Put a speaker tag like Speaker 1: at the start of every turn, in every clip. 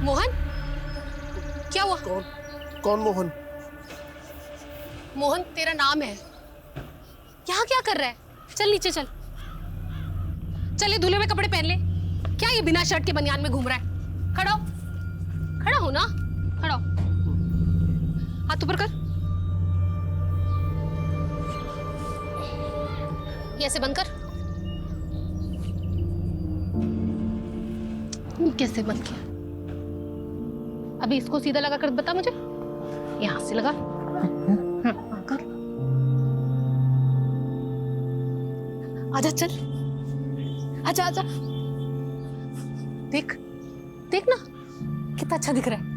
Speaker 1: मोहन, क्या हुआ?
Speaker 2: कौन मोहन?
Speaker 1: मोहन तेरा नाम है। यहाँ क्या कर रहा है? चल नीचे चल। चल ये धुले हुए कपड़े पहन ले। क्या ये बिना शर्ट के बनियान में घूम रहा है? खड़ा हो, खड़ा हो ना, खड़ा हो। हाथ ऊपर कर, ये ऐसे बंद कर। ये कैसे बंद किया? अभी इसको सीधा लगा कर बता मुझे। यहां से लगा। कर। आजा चल, आजा आजा। देख देख ना कितना अच्छा दिख रहा है।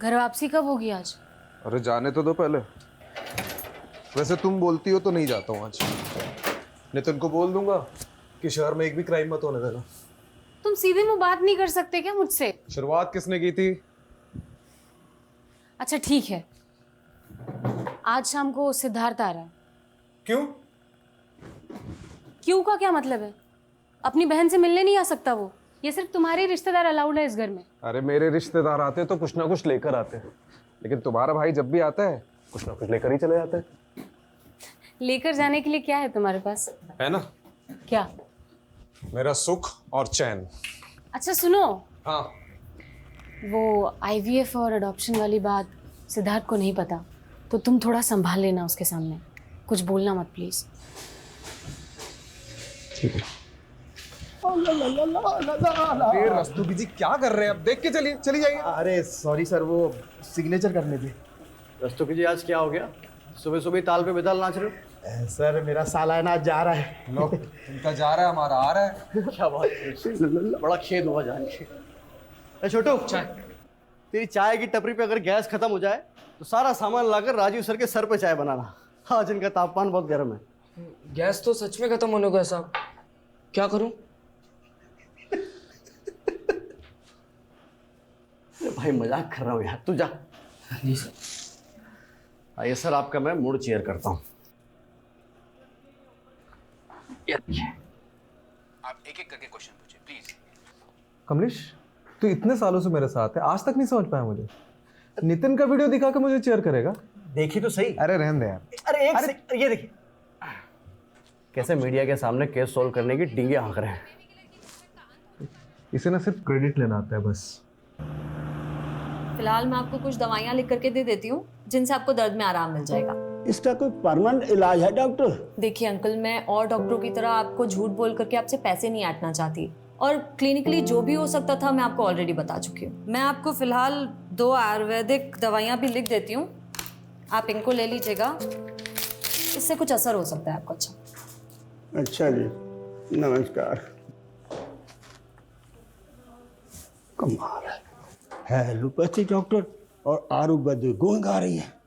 Speaker 3: घर वापसी कब होगी आज?
Speaker 2: अरे जाने तो दो पहले। वैसे तुम बोलती हो तो नहीं जाता हूँ आज। नितिन को बोल दूंगा कि शहर में एक भी क्राइम मत होने देना।
Speaker 3: तुम सीधे मुंह बात नहीं कर सकते क्या मुझसे?
Speaker 2: शुरुआत किसने की थी?
Speaker 3: अच्छा ठीक है, आज शाम को सिद्धार्थ आ रहा है।
Speaker 2: क्यों?
Speaker 3: क्यों का क्या मतलब है? अपनी बहन से मिलने नहीं आ सकता वो? ये सिर्फ तुम्हारे रिश्तेदार अलाउड है इस घर में।
Speaker 2: अरे मेरे रिश्तेदार आते तो कुछ ना कुछ लेकर आते हैं, लेकिन तुम्हारा भाई जब भी आता है कुछ ना कुछ लेकर ही चले जाते हैं।
Speaker 3: लेकर जाने के लिए क्या है तुम्हारे पास?
Speaker 2: है ना,
Speaker 3: क्या?
Speaker 2: मेरा सुख और चैन।
Speaker 3: अच्छा सुनो,
Speaker 2: हाँ।
Speaker 3: वो IVF और अडॉप्शन वाली बात सिद्धार्थ को नहीं पता, तो तुम थोड़ा संभाल लेना उसके सामने। कुछ बोलना मत प्लीज।
Speaker 2: ठीक है। अरे रस्तोगी जी क्या कर रहे हैं? अब देख के चलिए, चली जाइए।
Speaker 4: अरे सॉरी सर, वो सिग्नेचर करने थे।
Speaker 5: रस्तोगी जी आज क्या हो गया? सुबह सुबह ताल पे बेताल नाच रहे हो?
Speaker 4: सर मेरा सालाना आज जा रहा है।
Speaker 2: लो, उनका जा रहा है, हमारा आ रहा है।
Speaker 5: क्या बात है, बड़ा खेद हुआ जान के। ए छोटू, चाय। तेरी चाय की टपरी पे अगर गैस खत्म हो जाए तो सारा सामान लाकर राजीव सर के सर पे चाय बनाना। आज इनका तापमान बहुत गर्म है।
Speaker 6: गैस तो सच में खत्म होने को है साहब, क्या करूं?
Speaker 5: भाई मजाक कर रहा हूँ यार, तू जा।
Speaker 6: जी सर।
Speaker 5: आइए सर, आपका मैं मूड चेयर करता हूँ।
Speaker 7: आप एक एक करके क्वेश्चन पूछिए प्लीज।
Speaker 2: कमलेश, तू इतने सालों से मेरे साथ है, आज तक नहीं समझ पाया मुझे। नितिन का वीडियो दिखा के मुझे चेयर करेगा?
Speaker 4: देखी तो सही।
Speaker 2: अरे रहने दे यार।
Speaker 4: अरे ये देखिए
Speaker 5: कैसे मीडिया के सामने केस सोल्व करने की डींगे हाँक रहे हैं।
Speaker 2: इसे ना सिर्फ क्रेडिट लेना आता है बस।
Speaker 8: फिलहाल मैं आपको कुछ दवाइयाँ लिख करके दे देती हूँ जिनसे आपको दर्द में आराम मिल जाएगा।
Speaker 9: इसका कोई परमानेंट इलाज है डॉक्टर?
Speaker 8: देखिए अंकल, मैं और डॉक्टरों की तरह आपको झूठ बोल करके आपसे पैसे नहीं ऐंठना चाहती, और क्लिनिकली जो भी हो सकता था मैं आपको ऑलरेडी बता चुकी हूँ। मैं आपको फिलहाल 2 आयुर्वेदिक दवाइयाँ भी लिख देती हूँ, आप इनको ले लीजिएगा, इससे कुछ असर हो सकता है आपको।
Speaker 9: अच्छा जी, नमस्कार। कमाल है एलोपैथी डॉक्टर और आयुर्वेदिक गुण गा रही है।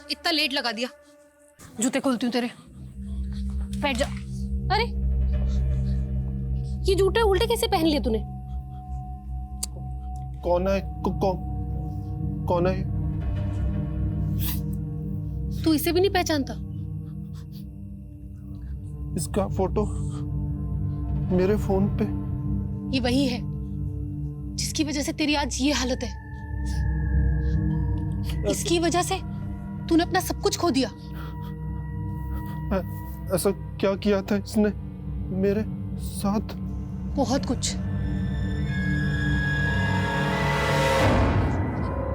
Speaker 1: इतना लेट लगा दिया, जूते खोलती हूँ तेरे। बैठ जा। अरे ये जूते उल्टे कैसे पहन लिए तूने?
Speaker 2: कौन है? कौन है?
Speaker 1: तू इसे भी नहीं पहचानता?
Speaker 2: इसका फोटो मेरे फोन पे।
Speaker 1: ये वही है जिसकी वजह से तेरी आज ये हालत है। इसकी वजह से तूने अपना सब कुछ खो दिया।
Speaker 2: ऐसा क्या किया था इसने मेरे साथ?
Speaker 1: बहुत कुछ।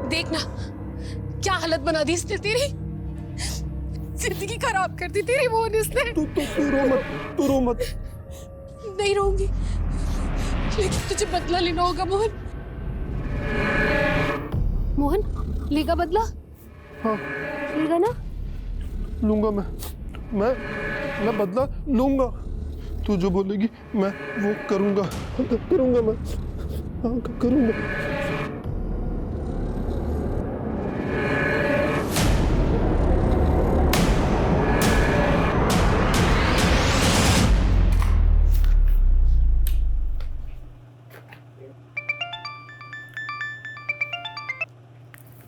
Speaker 1: देखना क्या हालत बना दी इसने तेरी। जिंदगी खराब कर दी तेरी मोहन इसने।
Speaker 2: तू रो मत।
Speaker 1: नहीं रहूंगी, लेकिन तुझे बदला लेना होगा मोहन। मोहन लेगा बदला?
Speaker 2: हाँ
Speaker 1: लेगा ना?
Speaker 2: लूंगा मैं बदला लूंगा। तू जो बोलेगी मैं वो करूंगा मैं। हाँ करूंगा।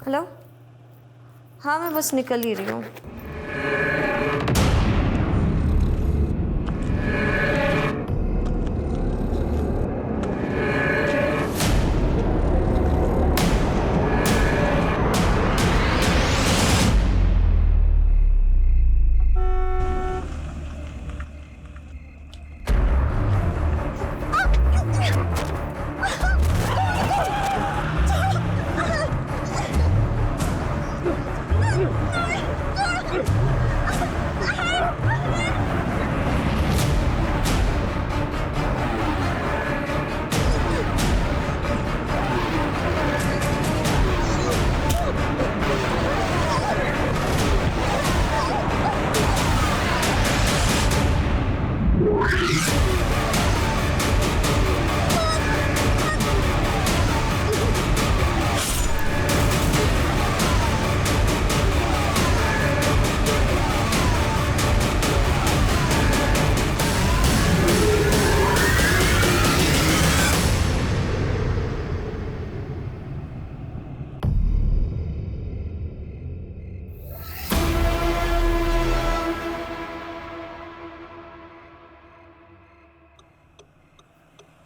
Speaker 8: हेलो, हाँ मैं बस निकल ही रही हूँ।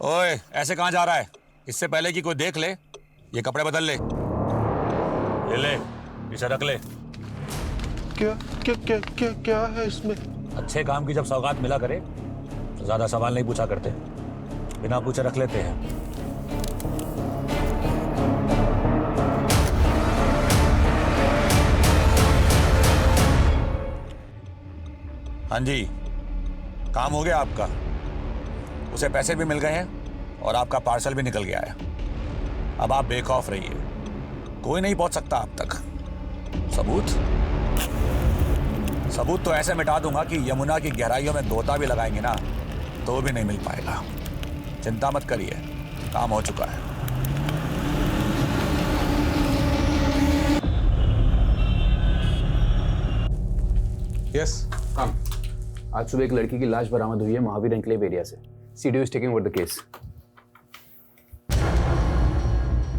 Speaker 7: ओए, ऐसे कहाँ जा रहा है? इससे पहले कि कोई देख ले, ये कपड़े बदल ले। ये ले, इसे रख ले।
Speaker 2: क्या है इसमें?
Speaker 7: अच्छे काम की जब सौगात मिला करे तो ज्यादा सवाल नहीं पूछा करते, बिना पूछे रख लेते हैं। हाँ जी, काम हो गया आपका। उसे पैसे भी मिल गए हैं और आपका पार्सल भी निकल गया है। अब आप बेखौफ रहिए, कोई नहीं पहुंच सकता आप तक। सबूत तो ऐसे मिटा दूंगा कि यमुना की गहराइयों में गोता भी लगाएंगे ना तो भी नहीं मिल पाएगा। चिंता मत करिए, काम हो चुका है।
Speaker 2: यस काम।
Speaker 10: आज सुबह एक लड़की की लाश बरामद हुई है महावीर एन्क्लेव एरिया से। CDO is taking over the case.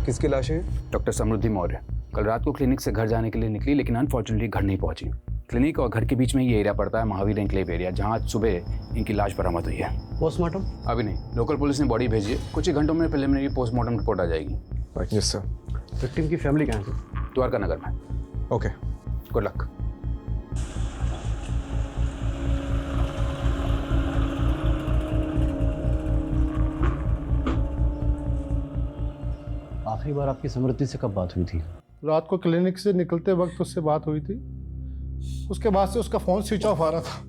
Speaker 2: किसकी लाश है?
Speaker 10: डॉक्टर समृद्धि मौर्य कल रात को क्लिनिक से घर जाने के लिए निकली, लेकिन अनफॉर्चुनेटली घर नहीं पहुंची। क्लिनिक और घर के बीच में ये एरिया पड़ता है, महावीर एन्क्लेव एरिया, जहां आज सुबह इनकी लाश बरामद हुई है।
Speaker 5: पोस्टमार्टम
Speaker 10: अभी नहीं, लोकल पुलिस ने बॉडी भेजी है। कुछ ही घंटों में प्रिलिमिनरी पोस्टमार्टम रिपोर्ट आ जाएगी।
Speaker 2: Yes sir.
Speaker 5: विक्टिम की फैमिली कहाँ से?
Speaker 10: द्वारका नगर में।
Speaker 2: Okay,
Speaker 10: good luck.
Speaker 5: आखिरी बार आपकी समृद्धि से कब बात हुई थी?
Speaker 4: रात को क्लिनिक से निकलते वक्त उससे बात हुई थी। उसके बाद से उसका फोन स्विच ऑफ आ रहा था।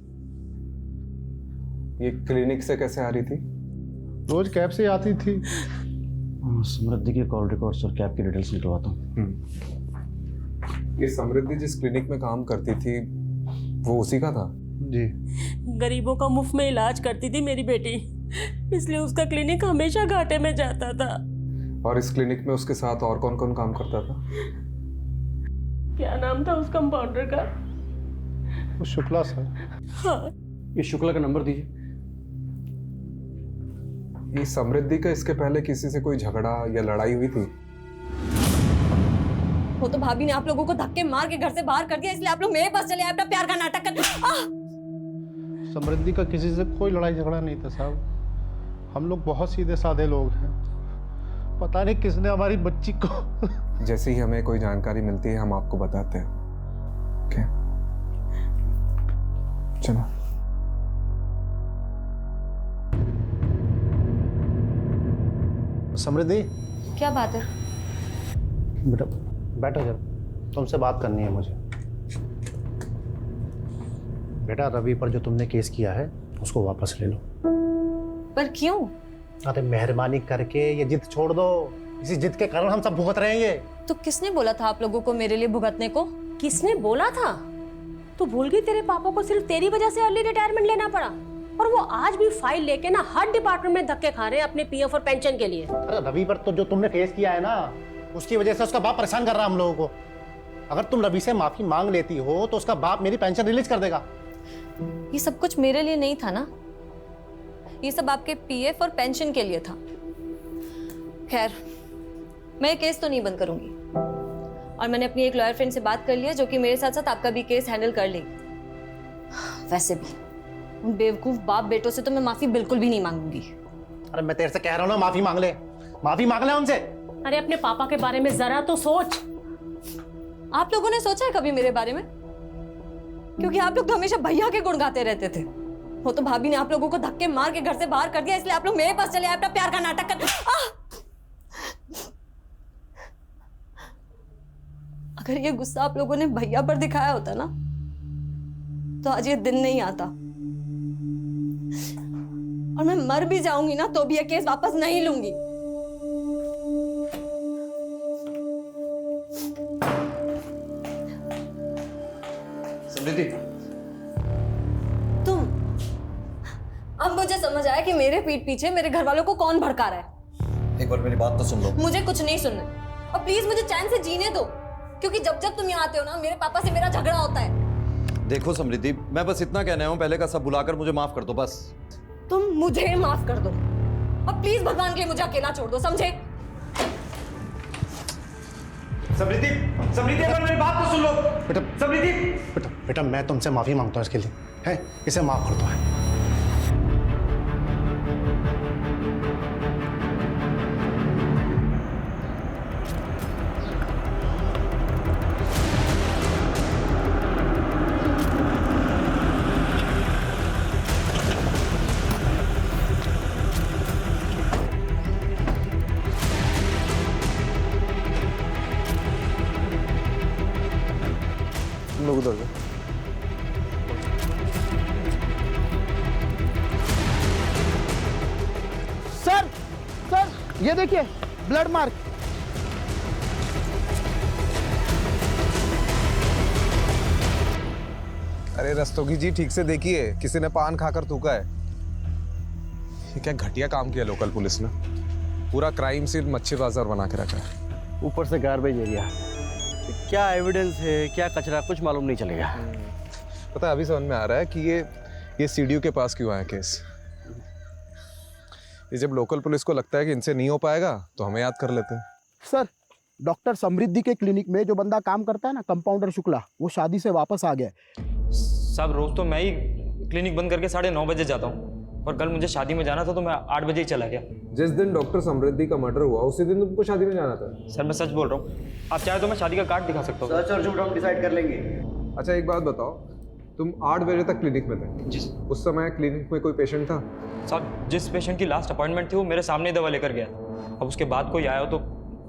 Speaker 2: ये क्लिनिक से कैसे आ रही थी?
Speaker 4: रोज कैब से आती थी।
Speaker 5: समृद्धि के कॉल रिकॉर्ड्स और कैब की डिटेल्स निकलवाता हूँ।
Speaker 2: ये समृद्धि जिस क्लिनिक में काम करती थी वो उसी का था?
Speaker 4: जी।
Speaker 11: गरीबों का मुफ्त में इलाज करती थी मेरी बेटी, इसलिए उसका क्लिनिक हमेशा घाटे में जाता था।
Speaker 2: और इस क्लिनिक में उसके साथ और कौन कौन काम करता था?
Speaker 11: क्या नाम था उस कंपाउंडर का?
Speaker 4: वो शुक्ला सर।
Speaker 11: हाँ।
Speaker 5: ये शुक्ला का नंबर दीजिए।
Speaker 2: ये समृद्धि का इसके पहले किसी से कोई झगड़ा या लड़ाई हुई थी?
Speaker 8: वो तो भाभी ने आप लोगों को धक्के मार के घर से बाहर कर दिया, इसलिए आप लोग मेरे पास चले आए अपना प्यार का नाटक करने।
Speaker 4: समृद्धि का किसी से कोई लड़ाई झगड़ा नहीं था साहब। हम लोग बहुत सीधे साधे लोग हैं। पता नहीं किसने हमारी बच्ची को
Speaker 2: जैसे ही हमें कोई जानकारी मिलती है हम आपको बताते हैं। ओके चलो।
Speaker 5: समृद्धि,
Speaker 8: क्या बात है?
Speaker 5: बेटा बैठो जरा, तुमसे बात करनी है मुझे। बेटा रवि पर जो तुमने केस किया है उसको वापस ले लो।
Speaker 8: पर क्यों?
Speaker 5: अरे मेहरबानी करके ये जिद छोड़ दो, इसी जिद के कारण हम सब भुगत रहेंगे।
Speaker 8: तो किसने बोला था आप लोगों को मेरे लिए भुगतने को?
Speaker 11: किसने बोला था? तू भूल गई तेरे पापा को सिर्फ तेरी वजह से अर्ली रिटायरमेंट लेना पड़ा, और वो आज भी फाइल लेके ना हर डिपार्टमेंट में धक्के खा रहे हैं अपने पीएफ और पेंशन के लिए।
Speaker 5: अरे रवि पर तो जो तुमने केस किया है ना, उसकी वजह से उसका बाप परेशान कर रहा है हम लोगों को। अगर तुम रवि से माफी मांग लेती हो तो उसका बाप मेरी पेंशन रिलीज कर देगा।
Speaker 8: ये सब कुछ मेरे लिए नहीं था ना, ये सब आपके पीएफ और पेंशन के लिए था। खैर, मैं केस तो नहीं बंद करूंगी, और मैंने अपनी एक लॉयर फ्रेंड से बात कर लिया जो कि मेरे साथ साथ आपका भी केस हैंडल कर लेगी। वैसे भी उन बेवकूफ बाप बेटों से तो मैं माफी बिल्कुल भी नहीं मांगूंगी।
Speaker 5: अरे मैं तेरे से कह रहा हूं ना, माफी मांग ले, माफी मांग ले उनसे।
Speaker 11: अरे अपने पापा के बारे में जरा तो सोच।
Speaker 8: आप लोगों ने सोचा है कभी मेरे बारे में? क्योंकि आप लोग तो हमेशा भैया के गुण गाते रहते थे। वो तो भाभी ने आप लोगों को धक्के मार के घर से बाहर कर दिया, इसलिए आप लोग मेरे पास चले आए अपना प्यार का नाटक कर। अगर ये गुस्सा आप लोगों ने भैया पर दिखाया होता ना, तो आज ये दिन नहीं आता, और मैं मर भी जाऊंगी ना तो भी ये केस वापस नहीं लूंगी।
Speaker 2: समृद्धि,
Speaker 8: तुम, अब मुझे समझ आया कि मेरे पीठ पीछे मेरे घर वालों को कौन भड़का रहा है।
Speaker 2: एक बार मेरी बात तो सुन लो।
Speaker 8: मुझे कुछ नहीं सुनना, और प्लीज मुझे चैन से जीने दो, क्योंकि जब जब तुम यहाँ आते हो ना, मेरे पापा से मेरा झगड़ा होता है।
Speaker 2: देखो समृद्धि, मैं बस इतना कहने आया हूं, पहले का सब भुलाकर मुझे माफ कर दो बस।
Speaker 8: तुम मुझे माफ कर दो, और प्लीज भगवान के लिए मुझे अकेला छोड़ दो, समझे?
Speaker 5: समृद्धि, समृद्धि एक बार मेरी बात तो सुन लो। बेटा समृद्धि, बेटा बेटा मैं तुमसे माफी मांगता हूँ इसके लिए, है इसे माफ कर दो। है
Speaker 2: लोग उधर जाओ।
Speaker 5: सर, सर ये देखिए ब्लड मार्क।
Speaker 2: अरे रस्तोगी जी, ठीक से देखिए, किसी ने पान खाकर थूका है। ये क्या घटिया काम किया लोकल पुलिस ने, पूरा क्राइम सीन मच्छी बाजार बना के रखा है।
Speaker 5: ऊपर से गार्बेज एरिया, क्या एविडेंस है क्या कचरा कुछ मालूम नहीं चलेगा।
Speaker 2: पता है, अभी समझ में आ रहा है कि ये सीडीओ के पास क्यों आया केस। ये जब लोकल पुलिस को लगता है कि इनसे नहीं हो पाएगा तो हमें याद कर लेते हैं।
Speaker 12: सर, डॉक्टर समृद्धि के क्लिनिक में जो बंदा काम करता है ना, कंपाउंडर शुक्ला, वो शादी से वापस आ गया।
Speaker 6: साहब रोज तो मैं ही क्लिनिक बंद करके 9:30 बजे जाता हूँ, और कल मुझे शादी में जाना था तो मैं 8 बजे ही चला गया।
Speaker 2: जिस दिन डॉक्टर समृद्धि का मर्डर हुआ उसी दिन तुमको शादी में जाना था।
Speaker 6: सर मैं सच बोल रहा हूँ, आप चाहे तो मैं शादी का कार्ड दिखा सकता हूँ।
Speaker 5: सच और झूठ हम डिसाइड कर लेंगे।
Speaker 2: अच्छा एक बात बताओ, तुम 8 बजे तक क्लिनिक में थे?
Speaker 6: जी।
Speaker 2: उस समय क्लिनिक में कोई पेशेंट था?
Speaker 6: साहब जिस पेशेंट की लास्ट अपॉइंटमेंट थी वो मेरे सामने दवा लेकर गया, अब उसके बाद कोई आया हो तो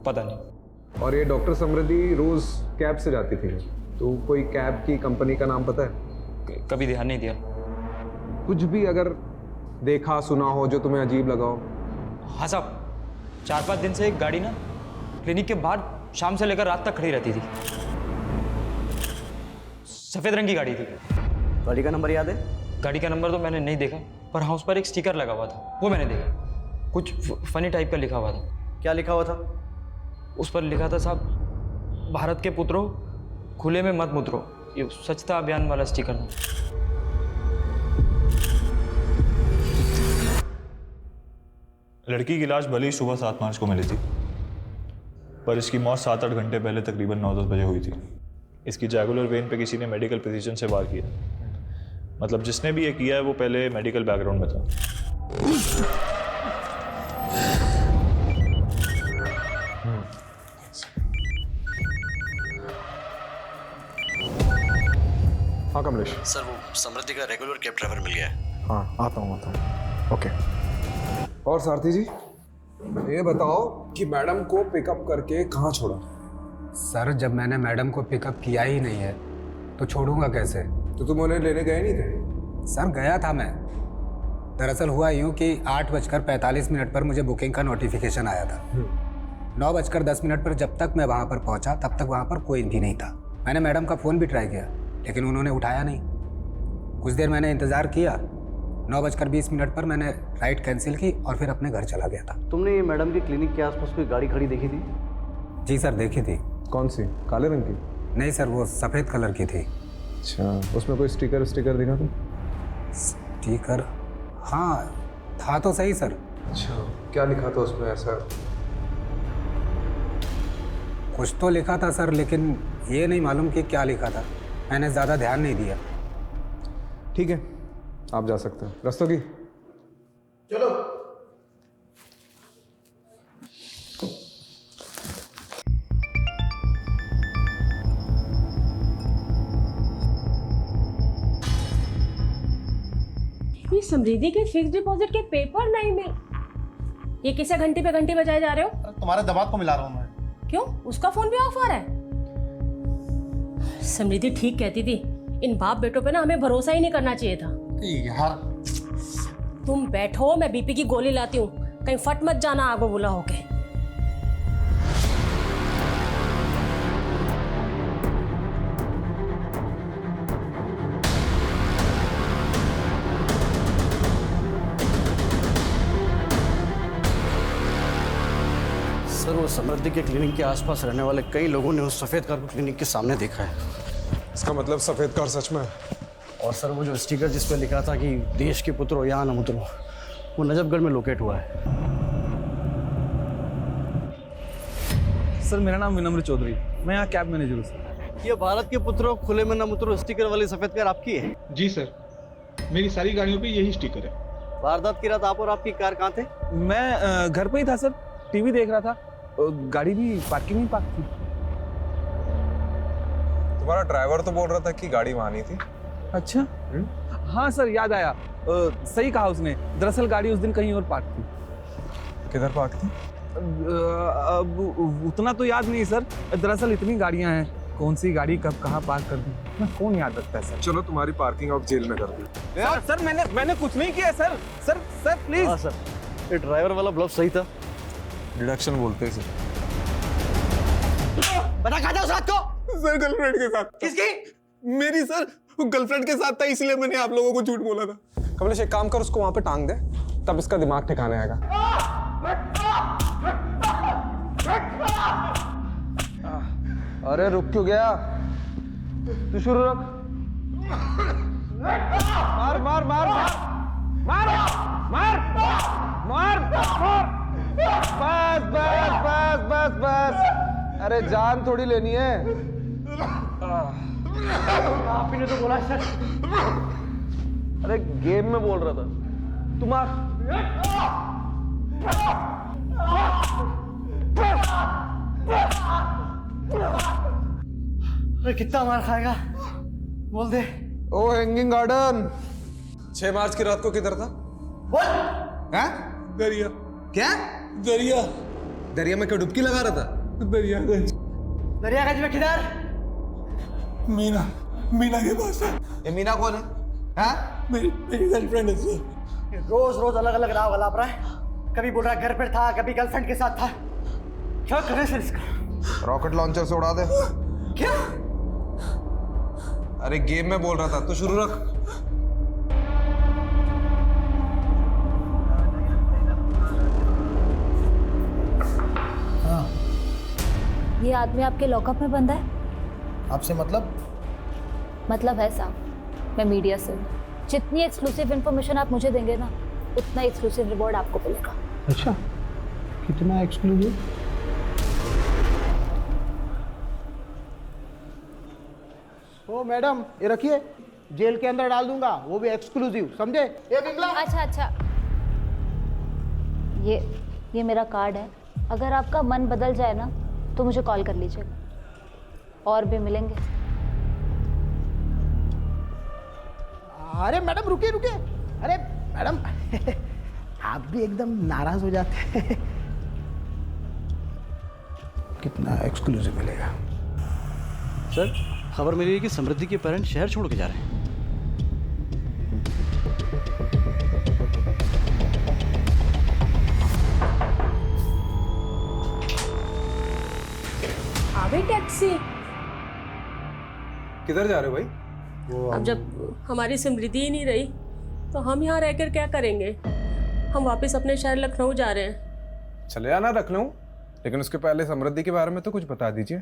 Speaker 6: पता नहीं।
Speaker 2: और ये डॉक्टर समृद्धि रोज कैब से जाती थी, तो कोई कैब की कंपनी का नाम पता है?
Speaker 6: कभी ध्यान नहीं दिया।
Speaker 2: कुछ भी अगर देखा सुना हो जो तुम्हें अजीब लगा हो?
Speaker 6: हाँ साहब, 4-5 दिन से एक गाड़ी ना क्लिनिक के बाहर शाम से लेकर रात तक खड़ी रहती थी। सफेद रंग की गाड़ी थी।
Speaker 5: गाड़ी का नंबर याद है?
Speaker 6: गाड़ी का नंबर तो मैंने नहीं देखा, पर हाँ उस पर एक स्टिकर लगा हुआ था, वो मैंने देखा। कुछ फनी टाइप का लिखा हुआ था।
Speaker 5: क्या लिखा हुआ था?
Speaker 6: उस पर लिखा था साहब, भारत के पुत्रों खुले में मत मुतरो। ये स्वच्छता अभियान वाला स्टिकर था।
Speaker 13: लड़की की लाश भले ही सुबह 7 मार्च को मिली थी, पर इसकी मौत 7-8 घंटे पहले तकरीबन 9-10 बजे हुई थी। इसकी जैगुलर वेन पे किसी ने मेडिकल प्रिसीजन से वार किया, मतलब जिसने भी ये किया है वो पहले मेडिकल बैकग्राउंड में था।
Speaker 2: हाँ कमलेश।
Speaker 5: सर वो समृद्धि का रेगुलर कैब ड्राइवर मिल गया है।
Speaker 2: हाँ आता हूँ ओके। और सारथी जी ये बताओ कि मैडम को पिकअप करके कहाँ छोड़ा?
Speaker 10: सर जब मैंने मैडम को पिकअप किया ही नहीं है तो छोड़ूंगा कैसे?
Speaker 2: तो तुम उन्हें लेने गए नहीं थे?
Speaker 10: सर गया था मैं। दरअसल हुआ यूँ कि 8:45 पर मुझे बुकिंग का नोटिफिकेशन आया था। 9:10 पर जब तक मैं वहाँ पर पहुँचा तब तक वहाँ पर कोई भी नहीं था। मैंने मैडम का फ़ोन भी ट्राई किया लेकिन उन्होंने उठाया नहीं। कुछ देर मैंने इंतज़ार किया। 9:20 पर मैंने राइड कैंसिल की और फिर अपने घर चला गया था।
Speaker 5: तुमने ये मैडम के क्लिनिक के आसपास कोई गाड़ी खड़ी देखी थी?
Speaker 10: जी सर देखी थी।
Speaker 2: कौन सी? काले रंग की?
Speaker 10: नहीं सर वो सफ़ेद कलर की थी।
Speaker 2: अच्छा उसमें कोई स्टिकर दिखा था?
Speaker 10: स्टिकर हाँ था तो सही सर।
Speaker 2: अच्छा क्या लिखा था उसमें ऐसा?
Speaker 10: कुछ तो लिखा था सर लेकिन ये नहीं मालूम कि क्या लिखा था। मैंने ज़्यादा ध्यान नहीं दिया।
Speaker 2: ठीक है आप जा सकते हो। रस्तोगी
Speaker 5: चलो।
Speaker 11: ये समृद्धि के फिक्स डिपॉजिट के पेपर नहीं मिल। ये किसे घंटे पे घंटे बजाए जा रहे हो?
Speaker 4: तुम्हारे दमाग को मिला रहा हूँ मैं।
Speaker 11: क्यों उसका फोन भी ऑफ आ रहा है? समृद्धि ठीक कहती थी, इन बाप बेटों पे ना हमें भरोसा ही नहीं करना चाहिए था।
Speaker 4: यार
Speaker 11: तुम बैठो मैं बीपी की गोली लाती हूँ, कहीं फट मत जाना आगो बुला होके।
Speaker 5: सर वो समृद्धि के क्लिनिक के आसपास रहने वाले कई लोगों ने उस सफ़ेद कार को क्लिनिक के सामने देखा है।
Speaker 2: इसका मतलब सफ़ेद कार सच में है?
Speaker 5: और सर वो जो स्टिकर जिस पर लिखा था कि देश के पुत्रो यहाँ न उतरो, वो नजफगढ़ में लोकेट हुआ है।
Speaker 14: सर मेरा नाम विनम्र चौधरी, मैं यहाँ कैब मैनेजर हूँ सर।
Speaker 5: ये भारत के पुत्रों खुले में न उतरो स्टिकर वाली सफ़ेद कार आपकी है?
Speaker 14: जी सर, मेरी सारी गाड़ियों पे यही स्टिकर है।
Speaker 5: वारदात की रात आप और आपकी कार कहाँ थे?
Speaker 14: मैं घर पे ही था सर, टीवी देख रहा था। गाड़ी भी पार्किंग में पार्क थी।
Speaker 2: तुम्हारा ड्राइवर तो बोल रहा था कि गाड़ी वहां नहीं थी।
Speaker 14: अच्छा हाँ सर याद आया, सही कहा उसने। दरअसल गाड़ी उस दिन कहीं और पार्क थी।
Speaker 2: किधर पार्क थी?
Speaker 14: अब उतना तो याद नहीं सर, दरअसल इतनी गाड़ियां हैं, कौन सी गाड़ी कब कहाँ पार्क कर दी मैं कौन याद रखता है सर।
Speaker 2: चलो तुम्हारी पार्किंग अब जेल में कर दी।
Speaker 14: सर मैंने कुछ नहीं किया सर। Sir please.
Speaker 5: हाँ सर ये ड्राइवर वाला ब्लफ सही था।
Speaker 2: डिडक्शन बोलते हैं सर।
Speaker 5: बता कहाँ था उस रात को?
Speaker 14: सर गर्लफ्रेंड के साथ।
Speaker 5: किसकी?
Speaker 14: मेरी सर, गर्लफ्रेंड के साथ था इसलिए मैंने आप लोगों को झूठ बोला था।
Speaker 2: कमलेश एक काम कर उसको वहां पे टांग दे, तब इसका दिमाग ठिकाने आएगा। अरे रुक क्यों गया? तू शुरू रख। मार मार मार मार मार मार मार। बस बस बस बस बस। अरे जान थोड़ी लेनी है।
Speaker 5: आप ही ने तो बोला सर।
Speaker 2: अरे गेम में बोल रहा था। तुम्हारा
Speaker 5: अरे कितना मार खाएगा बोल दे।
Speaker 2: ओ हैंगिंग गार्डन 6 मार्च की रात को किधर था?
Speaker 14: हैं? दरिया।
Speaker 2: क्या?
Speaker 14: दरिया।
Speaker 2: दरिया में क्या डुबकी लगा रहा था?
Speaker 14: दरियागंज।
Speaker 5: दरियागंज में किधर?
Speaker 14: मीना के पास है।
Speaker 2: ये मीना कौन है? हाँ?
Speaker 14: मेरी गर्लफ्रेंड है सर।
Speaker 5: रोज रोज अलग अलग राह वाला रहा है। कभी बोल रहा घर पर था, कभी गर्लफ्रेंड के साथ था। क्या करे सर इसका?
Speaker 2: रॉकेट लॉन्चर से उड़ा दे।
Speaker 5: क्या?
Speaker 2: अरे गेम में बोल रहा था, तू शुरू रख।
Speaker 8: ये आदमी आपके लॉकअप में बंद है?
Speaker 4: आपसे मतलब?
Speaker 8: मतलब है साहब, मैं मीडिया से हूँ। जितनी एक्सक्लूसिव इन्फॉर्मेशन आप मुझे देंगे ना, उतना एक्सक्लूसिव रिवॉर्ड आपको मिलेगा।
Speaker 4: अच्छा कितना एक्सक्लूसिव? ओ मैडम ये रखिए, जेल के अंदर डाल दूंगा, वो भी एक्सक्लूसिव, समझे?
Speaker 8: अच्छा ये मेरा कार्ड है। अगर आपका मन बदल जाए ना तो मुझे कॉल कर लीजिएगा, और भी मिलेंगे।
Speaker 12: अरे मैडम रुकिए रुकिए, अरे मैडम आप भी एकदम नाराज हो जाते हैं। कितना एक्सक्लूसिव मिलेगा?
Speaker 5: सर खबर मिली है कि समृद्धि के पेरेंट्स शहर छोड़ के जा रहे हैं।
Speaker 11: आ गई टैक्सी।
Speaker 2: किधर जा रहे हो भाई?
Speaker 11: अब जब हमारी समृद्धि ही नहीं रही तो हम यहाँ रहकर क्या करेंगे? हम वापस अपने शहर लखनऊ जा रहे हैं।
Speaker 2: चले आना लखनऊ, लेकिन उसके पहले समृद्धि के बारे में तो कुछ बता दीजिए।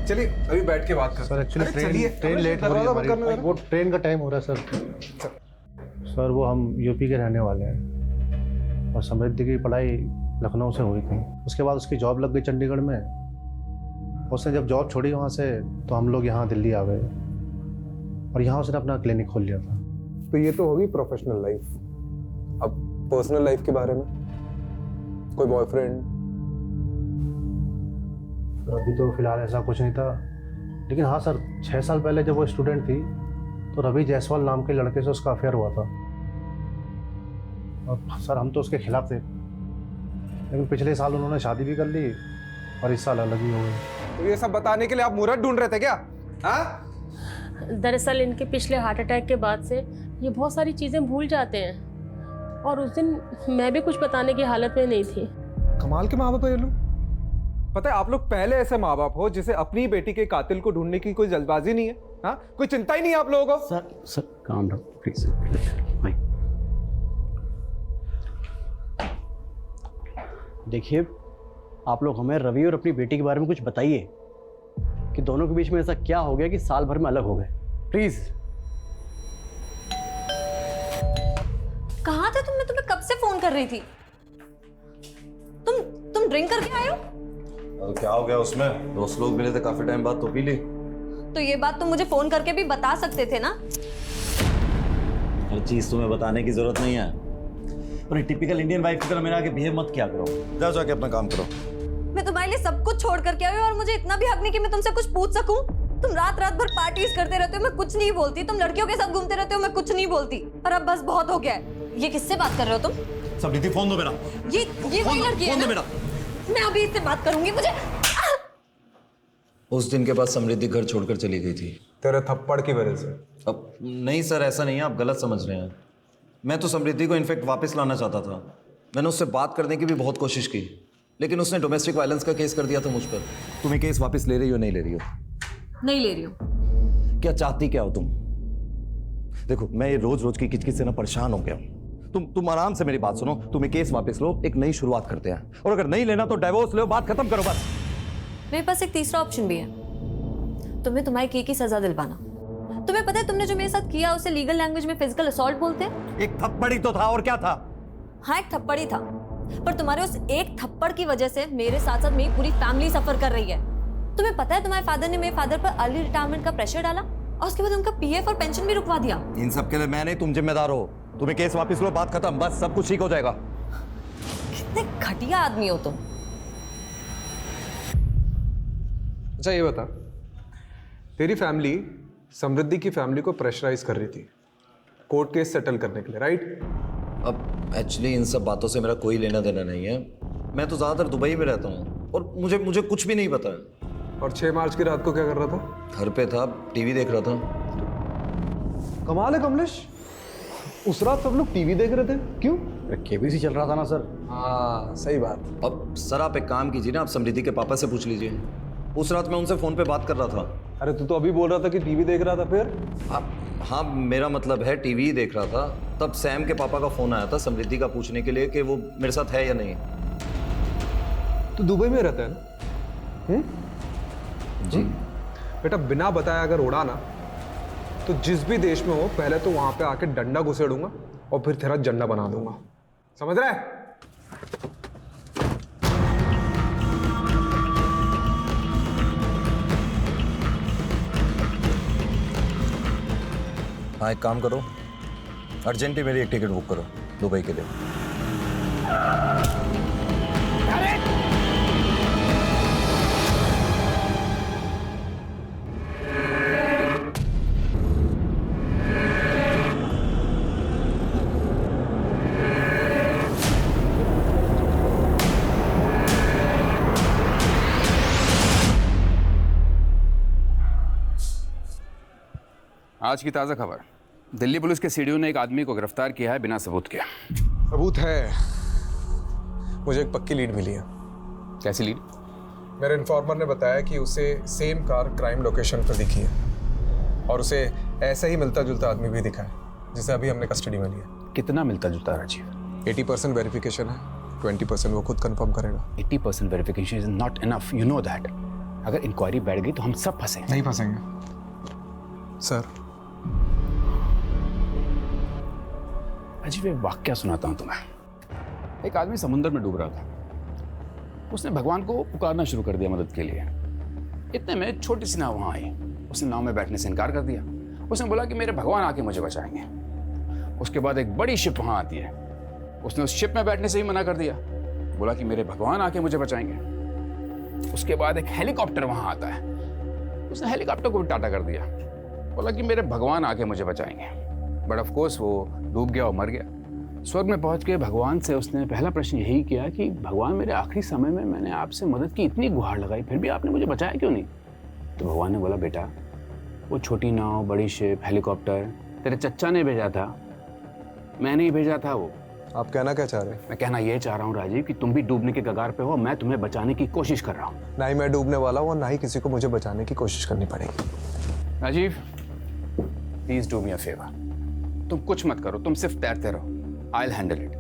Speaker 2: चलिए अभी बैठ के बात करते
Speaker 4: सर एक्चुअली ट्रेन लेट हो रही है हमारी, वो ट्रेन का टाइम हो रहा है सर। सर वो हम यूपी के रहने वाले हैं और समृद्धि की पढ़ाई लखनऊ से हुई थी। उसके बाद उसकी जॉब लग गई चंडीगढ़ में। उसने जब जॉब छोड़ी वहाँ से तो हम लोग यहाँ दिल्ली आ गए और यहाँ उसने अपना क्लिनिक खोल लिया था।
Speaker 2: तो ये तो होगी प्रोफेशनल लाइफ। अब पर्सनल लाइफ के बारे में, कोई बॉयफ्रेंड?
Speaker 4: अभी तो फिलहाल ऐसा कुछ नहीं था, लेकिन हाँ सर 6 साल पहले जब वो स्टूडेंट थी तो रवि जायसवाल नाम के लड़के से उसका अफेयर हुआ था। और सर हम तो उसके खिलाफ थे, लेकिन पिछले साल उन्होंने शादी भी कर ली और इस साल अलग ही हो गए।
Speaker 2: तो ये सब बताने के लिए आप मुहूर्त ढूंढ रहे थे क्या? हाँ?
Speaker 11: दरअसल इनके पिछले हार्ट अटैक के बाद से ये बहुत सारी चीज़ें भूल जाते हैं और उस दिन मैं भी कुछ बताने की हालत में नहीं थी।
Speaker 2: कमाल के माँ बाप है ये लोग। पता है आप लोग पहले ऐसे माँ बाप हो जिसे अपनी बेटी के कातिल को ढूंढने की कोई जल्दबाजी नहीं है। हाँ, कोई चिंता ही नहीं है आप लोगों को।
Speaker 5: सर काम डाउन प्लीज भाई। देखिए आप लोग हमें रवि और अपनी बेटी के बारे में कुछ बताइए कि दोनों के बीच में ऐसा क्या हो गया कि साल भर में अलग हो गए, प्लीज।
Speaker 8: कहाँ थे तुम? मैं तुम्हें कब से फोन कर रही थी। तुम ड्रिंक करके आए हो?
Speaker 15: क्या हो गया उसमें? दोस्त लोग मिले थे काफी टाइम बाद तो पी ली।
Speaker 8: तो ये बात तुम मुझे फोन करके भी बता सकते थे ना।
Speaker 15: हर चीज तुम्हें बताने की जरूरत नहीं है। और टिपिकल इंडियन वाइफ की तरह मेरे आगे बिहेव मत किया करो। जाओ जाके अपना काम करो।
Speaker 8: मैं तुम्हारे लिए सब कुछ छोड़ करके आई हूँ और मुझे इतना भी हक नहीं कि मैं तुमसे कुछ पूछ सकूं। तुम रात रात भर पार्टीज करते रहते हो, मैं कुछ नहीं बोलती। तुम लड़कियों के साथ घूमते रहते हो, मैं कुछ नहीं बोलती। पर अब बस बहुत हो गया है। ये किससे बात कर रहे हो तुम?
Speaker 15: समृद्धि फोन दो मेरा।
Speaker 8: ये वही लड़की है ना? मैं अभी इससे बात करूंगी। मुझे
Speaker 15: उस दिन के बाद समृद्धि घर छोड़कर चली गई थी
Speaker 2: तेरे थप्पड़ की वजह से।
Speaker 15: अब नहीं सर, ऐसा नहीं है, आप गलत समझ रहे हैं। मैं तो समृद्धि को इनफैक्ट वापस लाना चाहता था। मैंने उससे बात करने की भी बहुत कोशिश की, लेकिन उसने डोमेस्टिक वायलेंस का केस कर दिया था मुझ पर। तुम ये केस वापस ले रही हो नहीं ले रही हो?
Speaker 8: नहीं ले रही हूँ।
Speaker 15: क्या चाहती क्या हो तुम? देखो मैं ये रोज रोज की किचकिच से ना परेशान हो गया हूँ। तुम आराम से मेरी बात सुनो। तुम ये केस वापस लो, एक नई शुरुआत करते हैं। और अगर नहीं लेना तो डिवोर्स लो, बात खत्म करो बस।
Speaker 8: मेरे पास एक तीसरा ऑप्शन भी है। तुम्हें तुम्हारे की सजा दिलवाना। तुम्हें पता है तुमने जो मेरे साथ किया उसे लीगल लैंग्वेज में फिजिकल असॉल्ट बोलते हैं।
Speaker 15: एक थप्पड़ ही तो था, और क्या था?
Speaker 8: हाँ एक थप्पड़ ही था, पर तुम्हारे उस एक थप्पड़ की वजह से मेरे साथ साथ मेरी पूरी फैमिली सफर कर रही है। तुम्हें पता है तुम्हारे फादर ने मेरे फादर पर अर्ली रिटायरमेंट का प्रेशर डाला और उसके बाद उनका पीएफ और पेंशन भी रुकवा दिया।
Speaker 15: इन सब के लिए मैं नहीं, तुम जिम्मेदार हो। तुम्हें केस वापस लो, बात खत्म, बस सब कुछ ठीक हो जाएगा।
Speaker 8: कितने घटिया आदमी हो तुम।
Speaker 2: अच्छा ये बता, तेरी फैमिली समृद्धि की फैमिली को प्रेशराइज कर रही थी कोर्ट केस सेटल करने के लिए, राइट?
Speaker 15: अब एक्चुअली इन सब बातों से मेरा कोई लेना देना नहीं है। मैं तो ज़्यादातर दुबई में रहता हूँ और मुझे कुछ भी नहीं पता है।
Speaker 2: और 6 मार्च की रात को क्या कर रहा था?
Speaker 15: घर पे था, टीवी देख रहा था।
Speaker 2: कमाल है कमलेश, उस रात सब लोग टीवी देख रहे थे, क्यों?
Speaker 5: केबीसी चल रहा था ना सर।
Speaker 2: हाँ सही बात।
Speaker 15: अब सर आप एक काम कीजिए ना, आप समृद्धि के पापा से पूछ लीजिए। उस रात मैं उनसे फ़ोन पे बात कर रहा था।
Speaker 2: अरे तू तो अभी बोल रहा था कि टीवी देख रहा था, फिर?
Speaker 15: हाँ मेरा मतलब है टीवी ही देख रहा था। तब सैम के पापा का फ़ोन आया था समृद्धि का पूछने के लिए कि वो मेरे साथ है या नहीं।
Speaker 2: तू दुबई में रहता है ना?
Speaker 15: जी।
Speaker 2: बेटा बिना बताए अगर उड़ा ना तो जिस भी देश में हो पहले तो वहां पे आके डंडा घुसेड़ूंगा और फिर तेरा झंडा बना दूंगा, समझ रहा है?
Speaker 15: हाँ एक काम करो, अर्जेंटली मेरी एक टिकट बुक करो दुबई के लिए।
Speaker 10: आज की ताज़ा खबर, दिल्ली पुलिस के सीडीओ ने एक आदमी को गिरफ्तार किया है बिना सबूत के।
Speaker 2: सबूत है, मुझे एक पक्की लीड मिली है।
Speaker 10: कैसी लीड?
Speaker 2: मेरे इन्फॉर्मर ने बताया कि उसे सेम कार क्राइम लोकेशन पर दिखी है और उसे ऐसा ही मिलता जुलता आदमी भी दिखा है जिसे अभी हमने कस्टडी में लिया।
Speaker 10: कितना मिलता जुलता राजीव?
Speaker 2: 80% वेरिफिकेशन है, 20% वो खुद कंफर्म करेगा।
Speaker 10: 80% verification is not enough, you know that. अगर इंक्वायरी बैठ गई तो हम सब फंसेंगे।
Speaker 2: नहीं फंसेंगे सर।
Speaker 10: अजीब एक वाक्या सुनाता हूँ तुम्हें। एक आदमी समुद्र में डूब रहा था, उसने भगवान को पुकारना शुरू कर दिया मदद के लिए। इतने में छोटी सी नाव वहां आई, उसने नाव में बैठने से इनकार कर दिया। उसने बोला कि मेरे भगवान आके मुझे बचाएंगे। उसके बाद एक बड़ी शिप वहां आती है, उसने उस शिप में बैठने से ही मना कर दिया, बोला कि मेरे भगवान आके मुझे बचाएंगे। उसके बाद एक हेलीकॉप्टर वहां आता है, उसने हेलीकॉप्टर को भी टाटा कर दिया, बोला कि मेरे भगवान आके मुझे बचाएंगे। बट ऑफ कोर्स वो डूब गया और मर गया। स्वर्ग में पहुंच के भगवान से उसने पहला प्रश्न यही किया कि भगवान मेरे आखिरी समय में मैंने आपसे मदद की, इतनी गुहार लगाई, फिर भी आपने मुझे बचाया क्यों नहीं? तो भगवान ने बोला बेटा, वो छोटी नाव, बड़ी शिप, हेलीकॉप्टर तेरे चच्चा ने भेजा था, मैंने ही भेजा था वो।
Speaker 2: आप कहना क्या चाह रहे हैं?
Speaker 10: मैं कहना ये चाह रहा हूँ राजीव कि तुम भी डूबने के कगार पे हो, मैं तुम्हें बचाने की कोशिश कर रहा हूँ।
Speaker 2: ना ही मैं डूबने वाला हूँ और ना ही किसी को मुझे बचाने की कोशिश करनी पड़ेगी।
Speaker 10: Rajiv please do me a favour, तुम कुछ मत करो, तुम सिर्फ तैरते रहो, आई विल हैंडल इट।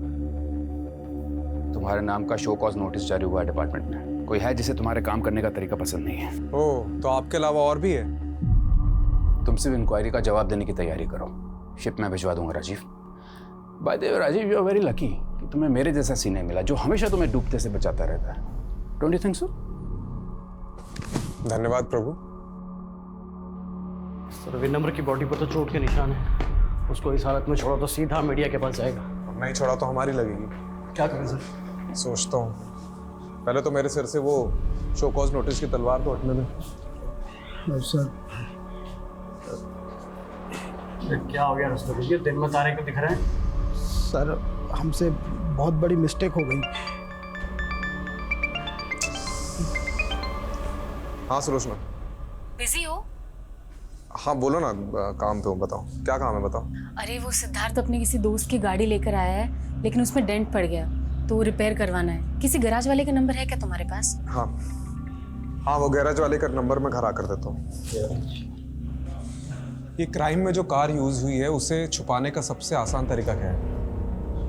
Speaker 10: तुम्हारे नाम का शो कॉज नोटिस जारी हुआ है डिपार्टमेंट में। कोई है जिसे तुम्हारे काम करने का तरीका पसंद नहीं है?
Speaker 2: ओह, तो आपके अलावा और भी है?
Speaker 10: तुम सिर्फ इंक्वायरी का जवाब देने की तैयारी करो, शिप में भिजवा दूंगा Rajiv. By the way Rajiv, you are very lucky कि तुम्हें मेरे जैसा सीने मिला जो हमेशा तुम्हें डूबते से बचाता रहता है। Don't you think so?
Speaker 2: धन्यवाद प्रभु।
Speaker 5: सर विनम्र की बॉडी पर तो चोट के निशान है, उसको इस हालत में छोड़ा तो सीधा मीडिया के पास जाएगा।
Speaker 2: नहीं छोड़ा तो हमारी लगेगी।
Speaker 5: क्या करें सर?
Speaker 2: सोचता हूँ पहले तो मेरे सिर से वो शो कॉज नोटिस की तलवार तो हटने में।
Speaker 12: सर
Speaker 5: क्या हो गया रस्तों में? दिन में तारे क्यों दिख रहे हैं?
Speaker 12: सर हमसे बहुत बड़ी मिस्टेक हो गई।
Speaker 2: हाँ सुलोचना।
Speaker 3: बिजी हो?
Speaker 2: हाँ बोलो ना, काम पे हूँ, बताओ क्या काम है, बताओ।
Speaker 3: अरे वो सिद्धार्थ अपने किसी दोस्त की गाड़ी लेकर आया है, लेकिन उसमें डेंट पड़ गया तो वो रिपेयर करवाना है। किसी गैराज वाले का नंबर है क्या तुम्हारे पास?
Speaker 2: हाँ हाँ, वो गैराज वाले का नंबर मैं घर आकर देता हूँ। ये क्राइम में जो कार यूज हुई है उसे छुपाने का सबसे आसान तरीका क्या है?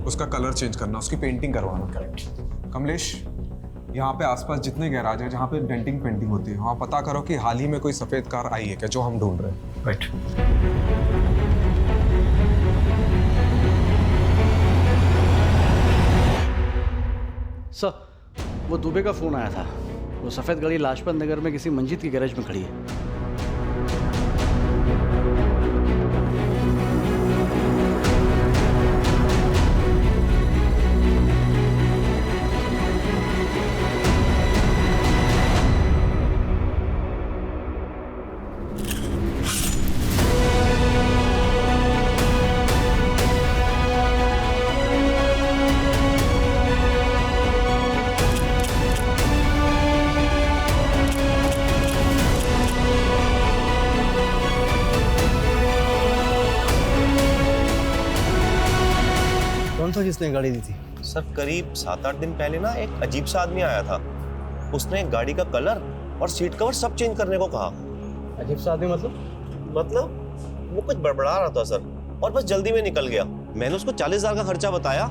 Speaker 2: उसका कलर चेंज करना, उसकी पेंटिंग करवाना। करेक्ट। कमलेश, यहाँ पे आसपास जितने गैराज हैं जहाँ पे डेंटिंग पेंटिंग होती है, वहाँ पता करो कि हाल ही में कोई सफेद कार आई है क्या जो हम ढूंढ रहे हैं।
Speaker 5: राइट। सर वो दुबे का फोन आया था, वो सफेद गाड़ी लाजपत नगर में किसी मंजिल की गैरेज में खड़ी है। कौन सा किसने गाड़ी दी थी?
Speaker 16: सर करीब 7-8 दिन पहले ना एक अजीब सा आदमी आया था, उसने गाड़ी का कलर और सीट कवर सब चेंज करने को कहा।
Speaker 5: अजीब सा आदमी
Speaker 16: मतलब वो कुछ बड़बड़ा रहा था सर, और बस जल्दी में निकल गया। मैंने उसको 40,000 का खर्चा बताया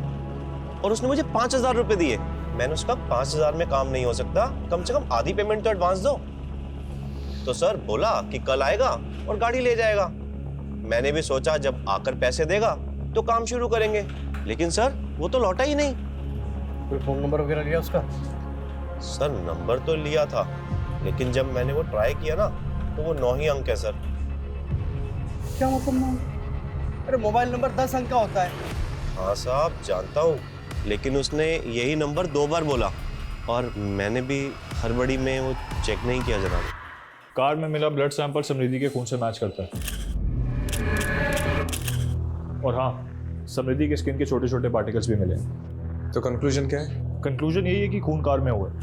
Speaker 16: और उसने मुझे 5,000 रुपए दिए। मैंने उसका 5,000 में काम नहीं हो सकता, कम से कम आधी पेमेंट तो एडवांस दो। तो सर बोला कि कल आएगा और गाड़ी ले जाएगा। मैंने भी सोचा जब आकर पैसे देगा तो काम शुरू करेंगे, लेकिन सर वो तो लौटा ही नहीं।
Speaker 5: कोई फोन नंबर वगैरह लिया उसका?
Speaker 16: सर नंबर तो लिया था, लेकिन जब मैंने वो ट्राई किया ना तो वो 9 ही अंक है सर।
Speaker 5: क्या मतलब? अरे मोबाइल नंबर 10 अंक का होता है।
Speaker 16: हाँ साहब जानता हूँ, लेकिन उसने यही नंबर 2 बार बोला और मैंने भी हड़बड़ी में वो चेक नहीं किया जनाब।
Speaker 13: कार में मिला ब्लड सैंपल समृद्धि के खून से मैच करता है। और हाँ, समृद्धि के स्किन के छोटे छोटे पार्टिकल्स भी मिले।
Speaker 2: तो कंक्लूजन क्या है?
Speaker 13: कंक्लूजन यही है कि खून कार में हुआ है,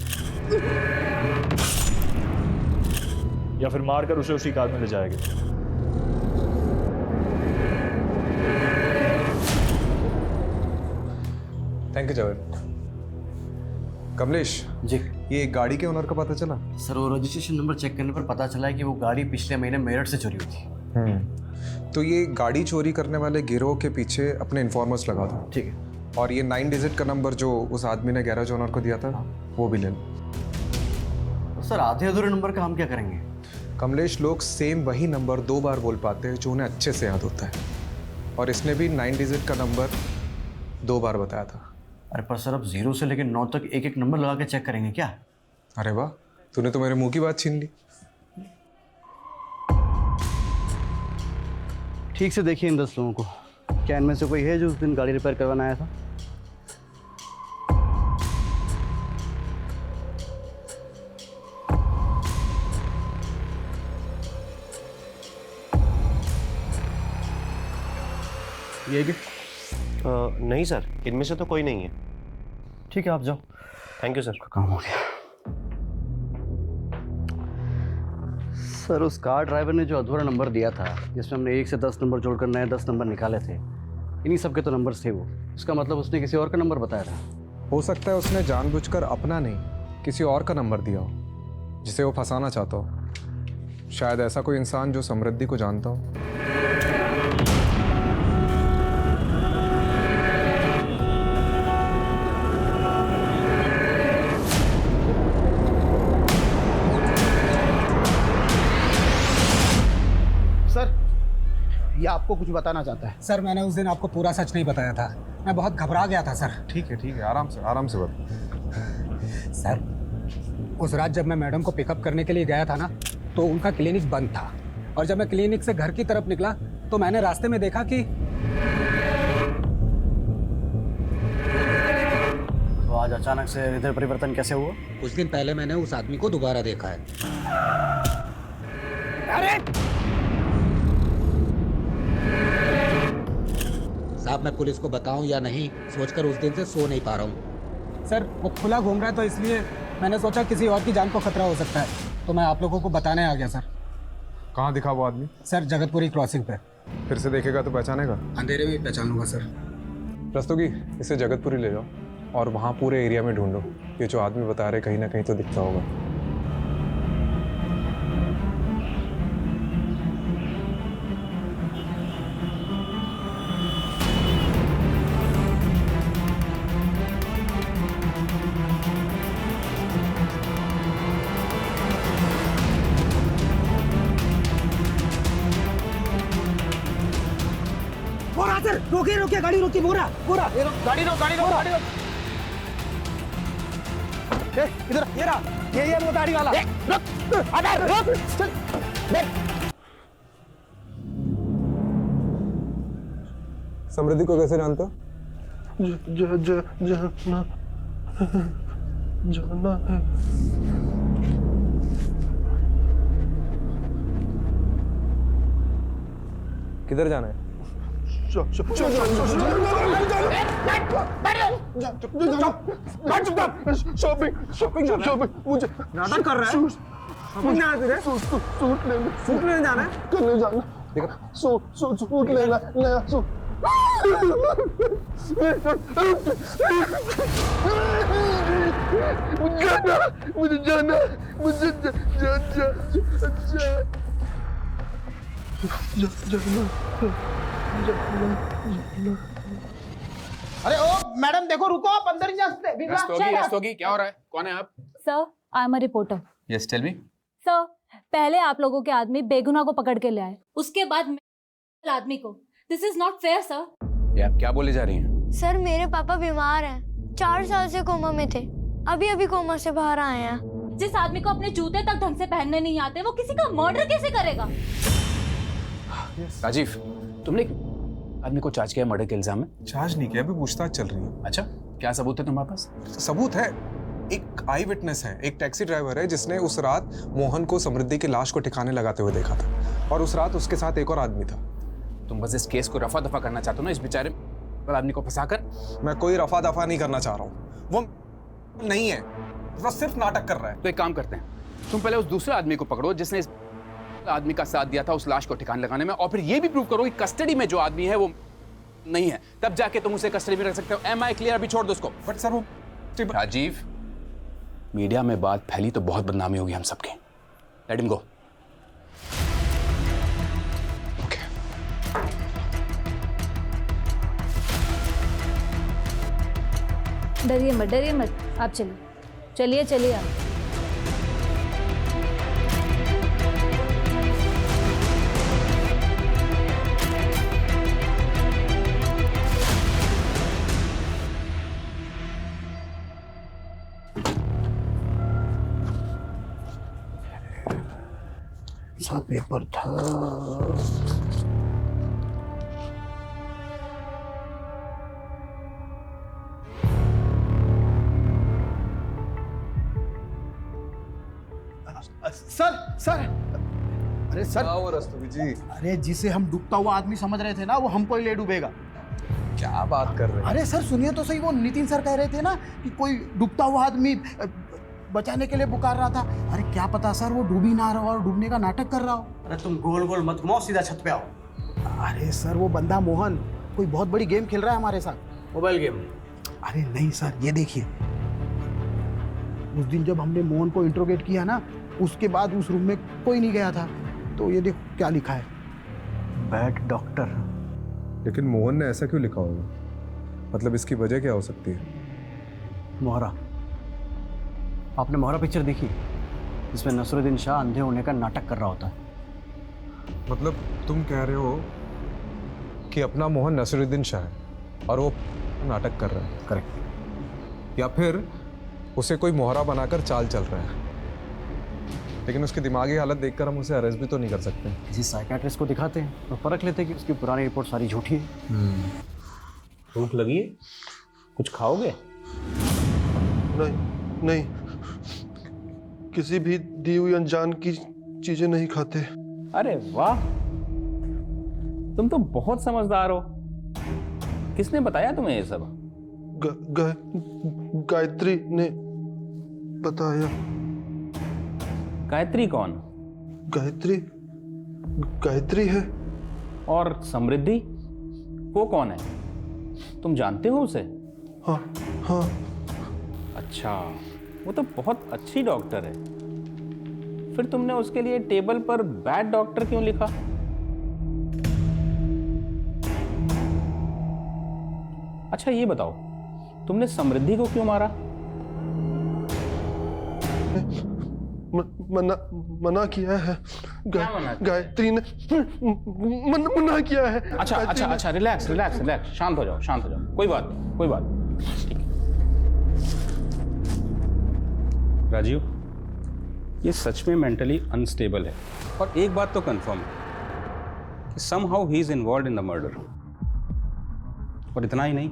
Speaker 13: या फिर मारकर उसे उसी कार में ले जाया गया।
Speaker 2: Thank you Javed. कमलेश
Speaker 5: जी,
Speaker 2: ये गाड़ी के ओनर का पता चला?
Speaker 5: सर वो रजिस्ट्रेशन नंबर चेक करने पर पता चला है कि वो गाड़ी पिछले महीने मेरठ से चोरी हुई थी।
Speaker 2: तो ये गाड़ी चोरी करने वाले गिरोह के पीछे अपने इन्फॉर्मर्स लगा दो।
Speaker 5: ठीक है।
Speaker 2: और ये 9 डिजिट का नंबर जो उस आदमी ने गैराज ओनर को दिया था वो भी ले लो।
Speaker 5: तो सर आधे अधूरे नंबर का हम क्या करेंगे?
Speaker 2: कमलेश, लोग सेम वही नंबर 2 बार बोल पाते हैं जो उन्हें अच्छे से याद होता है, और इसने भी 9 डिजिट का नंबर 2 बार बताया था।
Speaker 5: अरे पर सर अब 0 से लेकर 9 तक एक एक नंबर लगा के चेक करेंगे क्या?
Speaker 2: अरे वाह, तूने तो मेरे मुंह की बात छीन ली।
Speaker 5: ठीक से देखिए इन 10 लोगों को, क्या इनमें से कोई है जो उस दिन गाड़ी रिपेयर करवाना आया था?
Speaker 16: ये भी नहीं सर, इनमें से तो कोई नहीं है।
Speaker 5: ठीक है, आप जाओ।
Speaker 16: Thank you sir.
Speaker 5: काम हो गया। सर उस कार ड्राइवर ने जो अधूरा नंबर दिया था, जिसमें हमने 1 से 10 नंबर जोड़कर नए 10 नंबर निकाले थे, इन्हीं सब के तो नंबर्स थे वो। इसका मतलब उसने किसी और का नंबर बताया था।
Speaker 2: हो सकता है उसने जानबूझकर अपना नहीं किसी और का नंबर दिया हो जिसे वो फंसाना चाहता हो। शायद ऐसा कोई इंसान जो समृद्धि को जानता हो।
Speaker 12: ये आपको कुछ बताना चाहता है।
Speaker 10: सर मैंने उस दिन आपको पूरा सच नहीं बताया था, मैं बहुत घबरा गया था सर।
Speaker 2: ठीक है, आराम से बता।
Speaker 10: सर उस रात जब मैं मैडम को पिकअप करने के लिए गया था ना, तो उनका क्लिनिक बंद था, और जब मैं क्लिनिक से घर की तरफ निकला तो मैंने रास्ते में देखा कि
Speaker 5: तो आज अचानक से हृदय परिवर्तन कैसे हुआ?
Speaker 10: कुछ दिन पहले मैंने उस आदमी को दोबारा देखा है। अरे साहब, मैं पुलिस को बताऊं या नहीं सोचकर उस दिन से सो नहीं पा रहा हूं। सर वो खुला घूम रहा है, तो इसलिए मैंने सोचा किसी और की जान को खतरा हो सकता है, तो मैं आप लोगों को बताने आ गया सर।
Speaker 2: कहाँ दिखा वो आदमी?
Speaker 10: सर जगतपुरी क्रॉसिंग पे।
Speaker 2: फिर से देखेगा तो पहचानेगा?
Speaker 10: अंधेरे में पहचान लूंगा सर।
Speaker 2: रस्तोगी, इसे जगतपुरी ले जाओ और वहाँ पूरे एरिया में ढूंढो। ये जो आदमी बता रहे कहीं ना कहीं तो दिखता होगा।
Speaker 10: रोकिए गाड़ी रोकिए। बोरा गाड़ी रोक। इधर ये वो गाड़ी वाला। रुक चल।
Speaker 2: समृद्धि को कैसे जानते हो?
Speaker 9: जाना है।
Speaker 2: किधर जाना है?
Speaker 9: शॉपिंग मुझे
Speaker 10: नाटक कर रहा है। सूट लेने जाना है।
Speaker 9: करने जाना। सूट लेना, नया सूट। मुझे जाना।
Speaker 12: अरे ओ मैडम देखो, रुको, आप अंदर ही जा सकते।
Speaker 14: रस्तोगी, क्या हो रहा है? कौन है आप?
Speaker 8: Sir I am a reporter.
Speaker 14: Yes tell me.
Speaker 8: Sir पहले आप लोगों के आदमी बेगुनाह को पकड़ के ले आए, उसके बाद आदमी को। This is not fair sir.
Speaker 14: ये आप क्या बोले जा रही हैं?
Speaker 17: सर मेरे पापा बीमार हैं, 4 साल से कोमा में थे, अभी कोमा से बाहर आए हैं।
Speaker 8: जिस आदमी को अपने जूते तक ढंग से पहनने नहीं आते, वो किसी का मर्डर कैसे करेगा?
Speaker 14: राजीव, तुमने आदमी को चार्ज किया मर्डर के इल्जाम में?
Speaker 2: चार्ज नहीं किया, अभी पूछताछ चल रही है।
Speaker 14: अच्छा, क्या सबूत है तुम्हारे पास?
Speaker 2: सबूत है, एक आई विटनेस है, एक टैक्सी ड्राइवर है जिसने उस रात मोहन को समृद्धि की लाश को ठिकाने लगाते हुए देखा था, और उस रात उसके साथ एक और आदमी था।
Speaker 14: तुम बस इस केस को रफा दफा करना चाहते हो ना, इस बेचारे आदमी को फंसाकर?
Speaker 2: मैं कोई रफा दफा नहीं करना चाह रहा हूँ, वो नहीं है, बस सिर्फ नाटक कर रहा है।
Speaker 14: तो एक काम करते हैं, तुम पहले उस दूसरे आदमी को पकड़ो जिसने इस आदमी का साथ दिया था उस लाश को ठिकाने लगाने में, और फिर ये भी प्रूव करो कि कस्टडी में जो आदमी है वो
Speaker 18: नहीं है तब जाके तुम उसे कस्टडी में रख सकते हो। Am I clear? अभी छोड़ दो उसको।
Speaker 2: बट सर वो
Speaker 18: राजीव, मीडिया में बात फैली तो बहुत बदनामी होगी हम सबकी। Let him go.
Speaker 19: डरिए मत आप चलिए चलिए आप।
Speaker 9: सा पेपर था। सर अरे सर
Speaker 2: रस्तोगी जी,
Speaker 12: अरे जिसे हम डूबता हुआ आदमी समझ रहे थे ना, वो हमको ही ले डूबेगा।
Speaker 2: क्या बात कर रहे हैं?
Speaker 12: अरे सर सुनिए तो सही, वो नितिन सर कह रहे थे ना कि कोई डूबता हुआ आदमी बचाने के लिए पुकार रहा था। अरे क्या पता सर वो डूबी ना रहा और डूबने का नाटक कर रहा हो।
Speaker 5: अरे तुम गोल गोल मत घुमाओ, सीधा छत पे आओ।
Speaker 12: अरे सर वो बंदा मोहन कोई बहुत बड़ी गेम खेल रहा है हमारे साथ।
Speaker 5: Mobile game?
Speaker 12: अरे नहीं सर, ये देखिए, उस दिन जब हमने मोहन को इंट्रोगेट किया ना, उसके बाद उस रूम में कोई नहीं गया था। तो ये देखो क्या लिखा है,
Speaker 5: बैड डॉक्टर।
Speaker 2: लेकिन मोहन ने ऐसा क्यों लिखा होगा? मतलब इसकी वजह क्या हो सकती है?
Speaker 5: मोहरा, आपने मोहरा पिक्चर देखी? इसमें नसरुद्दीन शाह अंधे होने का नाटक कर रहा होता है।
Speaker 2: मतलब तुम कह रहे हो कि अपना मोहन नसरुद्दीन शाह है और वो नाटक कर रहा है?
Speaker 5: करेक्ट।
Speaker 2: या फिर उसे कोई मोहरा बनाकर चाल चल रहा है, लेकिन उसकी दिमागी हालत देखकर हम उसे अरेस्ट भी तो नहीं कर सकते।
Speaker 5: किसी साइकियाट्रिस्ट को दिखाते हैं और परख लेते हैं कि उसकी पुरानी रिपोर्ट सारी झूठी है।
Speaker 20: भूख लगी है? कुछ खाओगे?
Speaker 21: नहीं, किसी भी दी हुई अनजान की चीजें नहीं खाते।
Speaker 20: अरे वाह, तुम तो बहुत समझदार हो। किसने बताया तुम्हें ये सब?
Speaker 21: गायत्री ने बताया।
Speaker 20: गायत्री कौन?
Speaker 21: गायत्री है।
Speaker 20: और समृद्धि वो कौन है? तुम जानते हो उसे?
Speaker 21: हाँ।
Speaker 20: अच्छा, वो तो बहुत अच्छी डॉक्टर है। फिर तुमने उसके लिए टेबल पर बैड डॉक्टर क्यों लिखा? अच्छा ये बताओ, तुमने समृद्धि को क्यों मारा?
Speaker 21: मना किया है। गायत्री ने मना किया है।
Speaker 20: अच्छा, रिलैक्स, शांत हो जाओ। कोई बात नहीं। ठीक है राजीव, ये सच में मेंटली अनस्टेबल है। और एक बात तो कंफर्म है कि somehow he is involved in the murder. और इतना ही नहीं,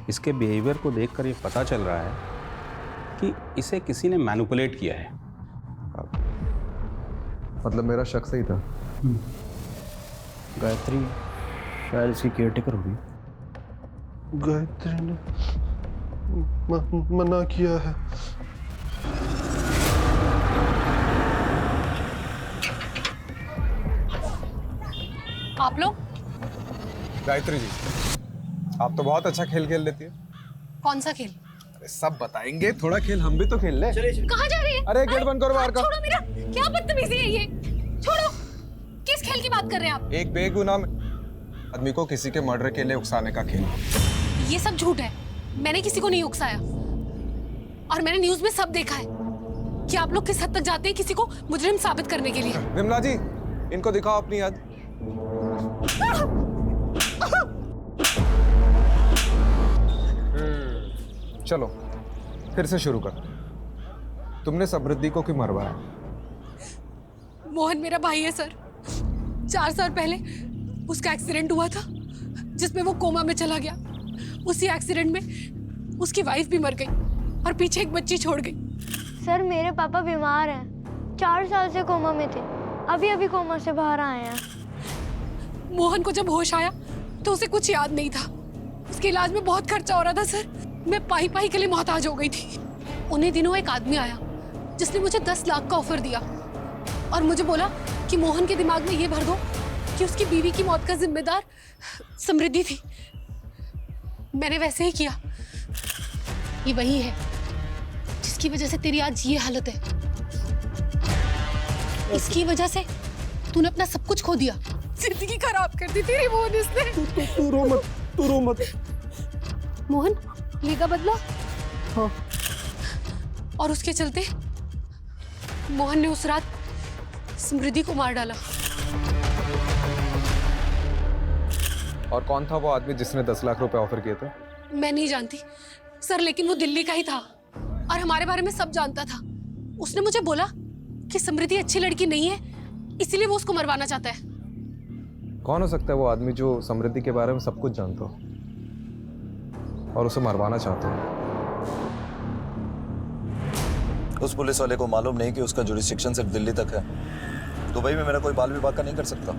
Speaker 20: इसके बिहेवियर को देखकर ये पता चल रहा है कि इसे किसी ने मैनिपुलेट किया है।
Speaker 2: मतलब मेरा शक सही था।
Speaker 5: गायत्री शायद इसकी केयरटेकर होगी।
Speaker 21: गायत्री ने मना किया है।
Speaker 1: आप लोग?
Speaker 2: गायत्री जी, आप तो बहुत अच्छा खेल खेल लेती है।
Speaker 1: कौन सा खेल?
Speaker 2: अरे सब बताएंगे, थोड़ा खेल हम भी तो खेल ले।
Speaker 1: कहाँ जा रही है?
Speaker 2: अरे गेट बंद करो बाहर का।
Speaker 1: छोड़ो मेरा, क्या बदतमीजी है ये? छोड़ो। किस खेल की बात कर रहे हैं आप?
Speaker 2: एक बेगुनाह आदमी को किसी के मर्डर के लिए उकसाने का खेल।
Speaker 1: ये सब झूठ है। मैंने किसी को नहीं उकसाया और मैंने न्यूज़ में सब देखा है कि आप लोग किस हद तक जाते हैं किसी को मुजरिम साबित करने के लिए।
Speaker 2: विमला जी, इनको दिखाओ अपनी याद। चलो फिर से शुरू कर। तुमने समृद्धि को क्यों मरवाया?
Speaker 1: मोहन मेरा भाई है सर। 4 साल पहले उसका एक्सीडेंट हुआ था जिसमें वो कोमा में चला गया। उसी एक्सीडेंट में उसकी वाइफ भी मर गई और पीछे एक बच्ची छोड़ गई।
Speaker 17: सर मेरे पापा बीमार हैं, 4 साल से कोमा में थे, अभी कोमा से बाहर आए हैं।
Speaker 1: मोहन को जब होश आया तो उसे कुछ याद नहीं था। उसके इलाज में बहुत खर्चा हो रहा था सर। मैं पाई के लिए मोहताज हो गई थी। उन्हीं दिनों एक आदमी आया जिसने मुझे 10 लाख का ऑफर दिया और मुझे बोला कि मोहन के दिमाग में ये भर दो कि उसकी बीवी की मौत का जिम्मेदार समृद्धि थी। मैंने वैसे ही किया। ये वही है जिसकी वजह से तेरी आज ये हालत है। इसकी वजह से तूने अपना सब कुछ खो दिया, जिंदगी खराब कर दी तेरी मोहन इसने।
Speaker 21: तू रो मत, तू रो मत।
Speaker 1: मोहन लेगा बदला? हाँ। और उसके चलते मोहन ने उस रात समृद्धि को मार डाला।
Speaker 2: और कौन था वो आदमी जिसने 10 लाख रुपए ऑफर किए थे?
Speaker 1: मैं नहीं जानती सर, लेकिन वो दिल्ली का ही था और हमारे बारे में सब जानता था। उसने मुझे बोला कि समृद्धि अच्छी लड़की नहीं है, इसीलिए वो उसको मरवाना चाहता है।
Speaker 2: कौन हो सकता है वो आदमी जो समृद्धि के बारे में सब कुछ जानता हो और उसे मरवाना चाहता हो?
Speaker 15: उस पुलिस वाले को मालूम नहीं कि उसका जुरिस्डिक्शन सिर्फ दिल्ली तक है। दुबई में मेरा कोई बाल विवाह का नहीं कर सकता।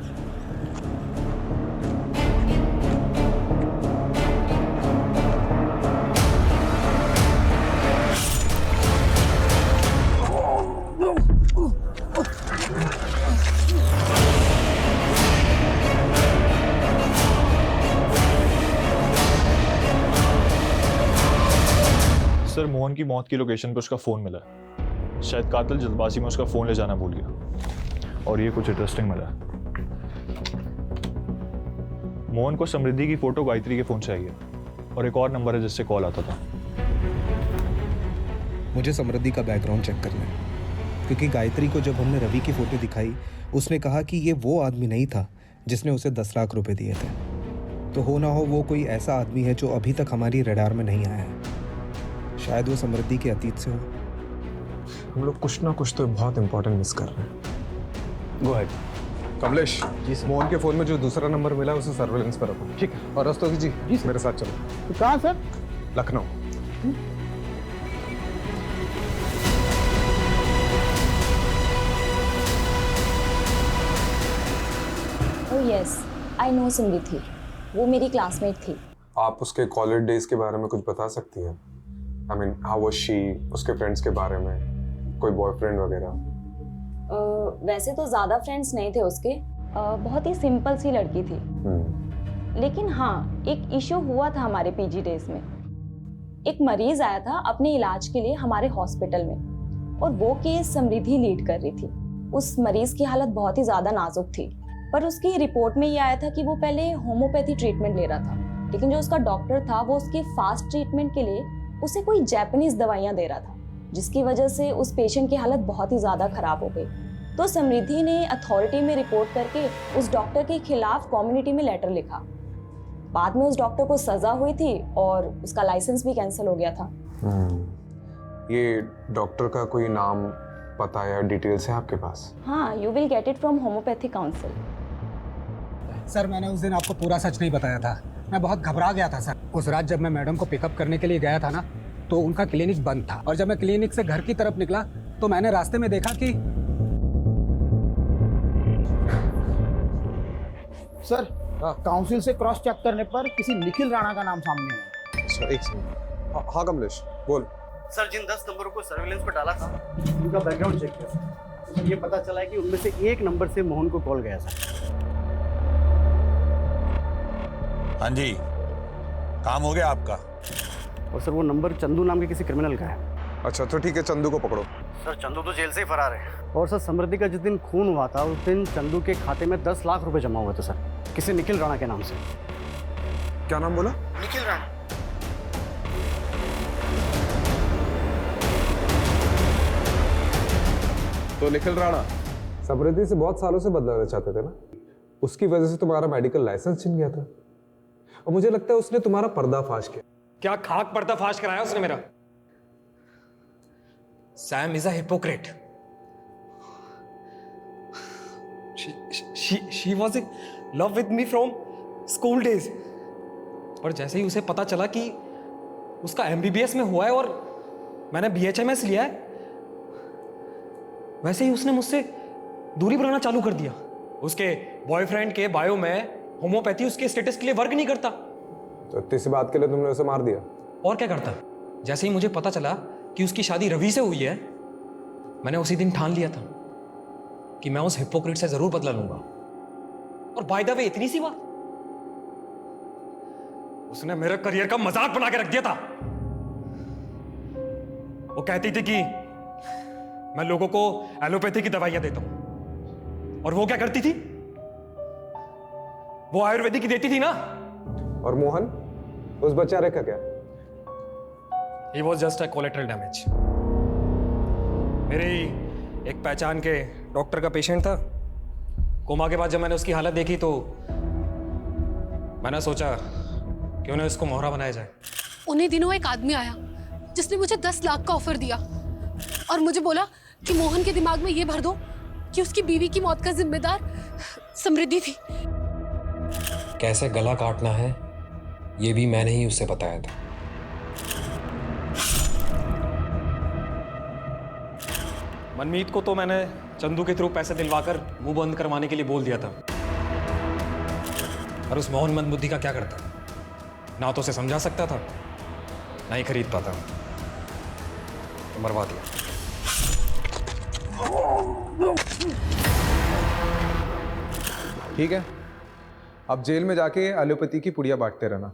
Speaker 13: सर, मोहन की मौत की लोकेशन पर उसका फोन मिला है। शायद कातिल जल्दबाजी में उसका फोन ले जाना भूल गया और ये कुछ इंटरेस्टिंग मिला है। मोहन को समृद्धि की फोटो गायत्री के फोन चाहिए और एक और नंबर है जिससे कॉल आता था।
Speaker 7: मुझे समृद्धि का बैकग्राउंड चेक करना है, क्योंकि गायत्री को जब हमने रवि की फोटो दिखाई उसने कहा कि ये वो आदमी नहीं था जिसने उसे 10 लाख रुपए दिए थे। तो हो ना हो वो कोई ऐसा आदमी है जो अभी तक हमारी रडार में नहीं आया है। शायद वो समृद्धि के अतीत से हो।
Speaker 2: हम लोग कुछ ना कुछ तो बहुत इंपॉर्टेंट मिस कर रहे हैं। Go ahead. कमलेश, मोहन के फोन में जो दूसरा नंबर मिला है उसे सर्वेलेंस पर रखो। ठीक है। और रस्तोगी जी मेरे साथ चलो।
Speaker 12: कहाँ sir?
Speaker 2: Lucknow.
Speaker 22: Oh yes, I know Samriddhi. वो मेरी क्लासमेट थी।
Speaker 2: आप उसके कॉलेज डेज के बारे में कुछ बता सकती हैं? I mean how was she, उसके फ्रेंड्स के बारे में, कोई बॉयफ्रेंड वगैरह?
Speaker 22: वैसे तो ज़्यादा फ्रेंड्स नहीं थे उसके। बहुत ही सिंपल सी लड़की थी। लेकिन हाँ, एक इशू हुआ था हमारे पीजी डेज में। एक मरीज आया था अपने इलाज के लिए हमारे हॉस्पिटल में और वो केस समृद्धि लीड कर रही थी। उस मरीज की हालत बहुत ही ज़्यादा नाजुक थी, पर उसकी रिपोर्ट में ये आया था कि वो पहले होम्योपैथी ट्रीटमेंट ले रहा था, लेकिन जो उसका डॉक्टर था वो उसके फास्ट ट्रीटमेंट के लिए उसे कोई जापानीज दवाइयाँ दे रहा था, जिसकी वजह से उस पेशेंट की हालत बहुत ही ज़्यादा खराब हो गई। तो समृद्धि ने अथॉरिटी में रिपोर्ट करके उस डॉक्टर के खिलाफ कम्युनिटी में लेटर लिखा। बाद में उस डॉक्टर को सज़ा हुई थी और उसका लाइसेंस भी कैंसिल हो गया था।
Speaker 2: ये डॉक्टर का कोई नाम, पता या डिटेल्स है आपके पास?
Speaker 22: हाँ, you will get it from homeopathy council.
Speaker 10: Sir, मैंने उस दिन आपको पूरा सच नहीं बताया था। मैं बहुत घबरा गया था सर। उस रात जब मैं मैडम को पिकअप करने के लिए गया था ना, तो उनका क्लिनिक बंद था और जब मैं क्लिनिक से घर की तरफ निकला तो मैंने रास्ते में देखा कि
Speaker 12: सर काउंसिल से क्रॉस चेक करने पर किसी निखिल राणा का नाम सामने आया।
Speaker 2: सर एक सेकंड। हाँ कमलेश बोल।
Speaker 5: सर, जिन 10 नंबरों को सर्विलेंस पर डाला था उनका बैकग्राउंड चेक किया। तो ये पता चला है कि उनमें से एक नंबर से मोहन को कॉल गया था।
Speaker 23: हाँ जी, काम हो गया आपका?
Speaker 5: और सर वो नंबर चंदू नाम के किसी क्रिमिनल का है।
Speaker 2: अच्छा तो ठीक है, चंदू को पकड़ो।
Speaker 5: सर चंदू तो जेल से ही फरार है। और सर समृद्धि का जिस दिन खून हुआ था उस दिन चंदू के खाते में 10 लाख रुपए जमा हुए थे सर, किसी निखिल राणा के नाम से।
Speaker 2: क्या नाम बोला?
Speaker 5: निखिल राणा।
Speaker 2: तो निखिल राणा समृद्धि से बहुत सालों से बदलाना चाहते थे ना, उसकी वजह से तुम्हारा मेडिकल लाइसेंस छिन गया था और मुझे लगता है उसने तुम्हारा पर्दाफाश किया।
Speaker 6: क्या खाक पर्दाफाश कराया उसने मेरा? Sam is a hypocrite. She was in love with me from school days, पर जैसे ही उसे पता चला कि उसका एमबीबीएस में हुआ है और मैंने बीएचएमएस लिया है, वैसे ही उसने मुझसे दूरी बनाना चालू कर दिया। उसके बॉयफ्रेंड के बायो में होम्योपैथी उसके स्टेटस के लिए वर्क नहीं करता।
Speaker 2: तो इतनी सी बात के लिए तुमने उसे मार दिया?
Speaker 6: और क्या करता? जैसे ही मुझे पता चला कि उसकी शादी रवि से हुई है, मैंने उसी दिन ठान लिया था कि मैं उस हिपोक्रेट से जरूर बदला लूंगा। और बाय द वे इतनी सी बात, उसने मेरे करियर का मजाक बना के रख दिया था। वो कहती थी कि मैं लोगों को एलोपैथी की दवाइयां देता हूं, और वो क्या करती थी, वो आयुर्वेदिक की देती थी ना।
Speaker 2: और मोहन, उस बेचारे का क्या?
Speaker 6: He was just a collateral damage. मेरे एक पहचान के डॉक्टर का पेशेंट था। कोमा के बाद जब मैंने उसकी हालत देखी तो मैंने सोचा क्यों ना इसको मोहरा बनाया जाए।
Speaker 1: उन्हीं दिनों एक आदमी आया जिसने मुझे 10 लाख का ऑफर दिया और मुझे बोला कि मोहन के दिमाग में ये भर दो कि उसकी बीवी की मौत का जिम्मेदार समृद्धि थी।
Speaker 6: कैसे गला काटना है ये भी मैंने ही उसे बताया था। मनमीत को तो मैंने चंदू के थ्रू पैसे दिलवाकर मुंह बंद करवाने के लिए बोल दिया था, पर उस मोहन मंदबुद्धि का क्या करता, ना तो उसे समझा सकता था ना ही खरीद पाता, तो मरवा दिया।
Speaker 2: ठीक है, अब जेल में जाके एलोपैथी की पुड़िया बांटते रहना।